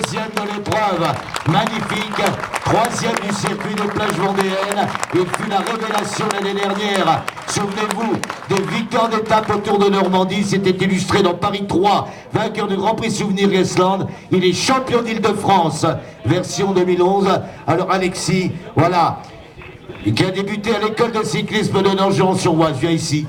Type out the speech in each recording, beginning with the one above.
deuxième de l'épreuve. Magnifique. Troisième du circuit des plages vendéennes. Il fut la révélation l'année dernière. Souvenez-vous des victoires d'étape autour de Normandie. C'était illustré dans Paris 3. Vainqueur du Grand Prix Souvenir Guesland. Il est champion d'Île-de-France. Version 2011. Alors Alexis, voilà. Qui a débuté à l'école de cyclisme de Nogent-sur-Oise. Viens ici.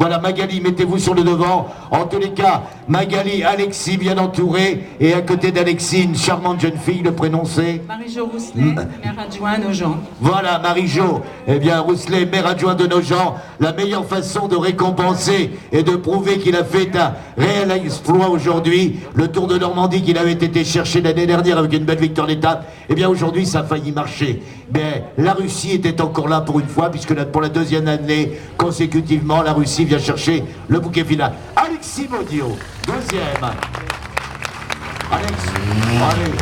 Voilà, Magali, mettez-vous sur le devant. En tous les cas, Magali, Alexis bien entouré. Et à côté d'Alexis, une charmante jeune fille, le prénom c'est Marie-Jo Rousselet, maire adjoint à Nogent. Voilà, Marie-Jo. Eh bien, Rousselet, maire adjoint de Nogent. La meilleure façon de récompenser et de prouver qu'il a fait un réel exploit aujourd'hui. Le Tour de Normandie qu'il avait été chercher l'année dernière avec une belle victoire d'étape. Eh bien, aujourd'hui, ça a failli marcher. Mais la Russie était encore là pour une fois, puisque pour la deuxième année consécutivement, la Russie vient chercher le bouquet final. Alexis Baudio, deuxième. Alex, allez.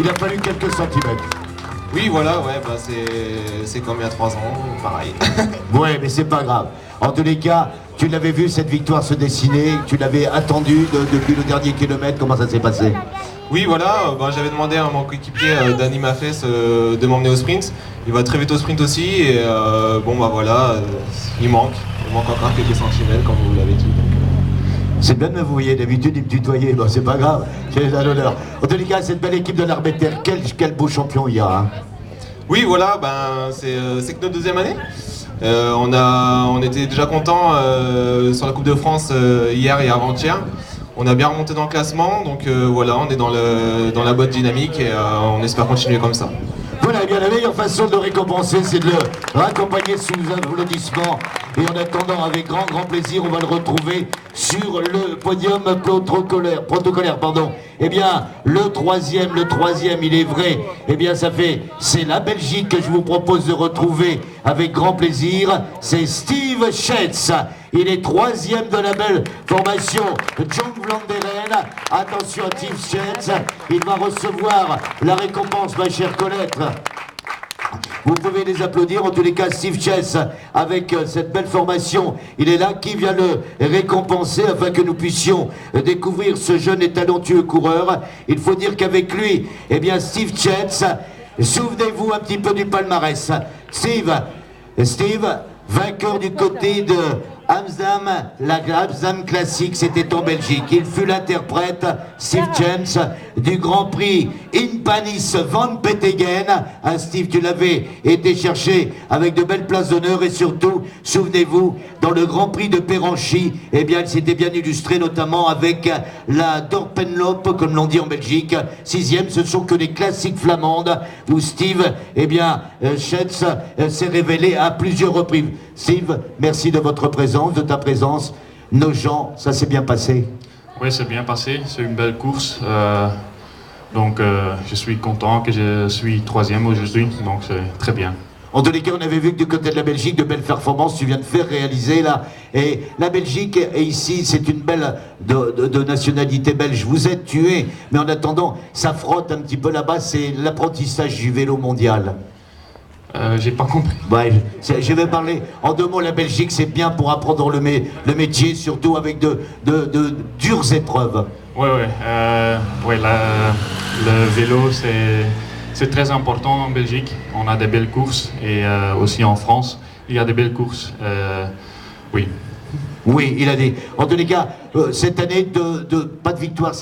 Il a fallu quelques centimètres. Oui, voilà, ouais, bah c'est comme il y a 3 ans, pareil. Ouais, mais c'est pas grave. En tous les cas, tu l'avais vu cette victoire se dessiner, tu l'avais attendu depuis le dernier kilomètre, comment ça s'est passé? Oui, voilà, bah, j'avais demandé à mon coéquipier Dani Maffès de m'emmener au sprint. Il va très vite au sprint aussi, et bon bah voilà, il manque encore quelques centimètres, comme vous l'avez dit. C'est bien de me voyer, d'habitude il me tutoyait, bon c'est pas grave, c'est un honneur. En tous les cas, cette belle équipe de l'Arbéter, quel beau champion il y a. Hein. Oui, voilà, ben, c'est que notre deuxième année. On était déjà contents sur la Coupe de France hier et avant-hier. On a bien remonté dans le classement, donc voilà, on est dans la bonne dynamique et on espère continuer comme ça. Voilà, eh bien la meilleure façon de le récompenser, c'est de le raccompagner sous un applaudissement. Et en attendant, avec grand plaisir, on va le retrouver sur le podium protocolaire. Eh bien, le troisième, il est vrai. Eh bien, c'est la Belgique que je vous propose de retrouver avec grand plaisir. C'est Steve Schetz. Il est troisième de la belle formation John Vlanderen. Attention à Steve Schetz. Il va recevoir la récompense, ma chère Colette. Vous pouvez les applaudir, en tous les cas Steve Schetz avec cette belle formation, il est là, qui vient le récompenser afin que nous puissions découvrir ce jeune et talentueux coureur. Il faut dire qu'avec lui, eh bien Steve Schetz, souvenez-vous un petit peu du palmarès. Steve, vainqueur du côté de Amsterdam, la Amsterdam Classique, c'était en Belgique. Il fut l'interprète, Steve Schetz, du Grand Prix In Panis Van Petegem. Hein, Steve, tu l'avais été chercher avec de belles places d'honneur et surtout, souvenez-vous, dans le Grand Prix de Péranchy, eh bien, il s'était bien illustré notamment avec la Dorpenloop, comme l'on dit en Belgique. 6e, ce sont que les classiques flamandes où Steve, eh bien, Schetz s'est révélé à plusieurs reprises. Steve, merci de votre présence, de ta présence. Nogent, ça s'est bien passé? Oui, c'est bien passé. C'est une belle course. Donc, je suis content que je suis troisième aujourd'hui. Donc, c'est très bien. En tous les cas, on avait vu que du côté de la Belgique, de belles performances, tu viens de faire réaliser là. Et la Belgique, et ici, c'est une belle de nationalité belge. Vous êtes tués, mais en attendant, ça frotte un petit peu là-bas, c'est l'apprentissage du vélo mondial. J'ai pas compris. Ouais, je vais parler en 2 mots. La Belgique, c'est bien pour apprendre le métier, surtout avec de dures épreuves. Oui. Le vélo, c'est très important en Belgique. On a des belles courses et aussi en France, il y a des belles courses. Oui. Oui, il a dit. En tous les cas, cette année, pas de victoire.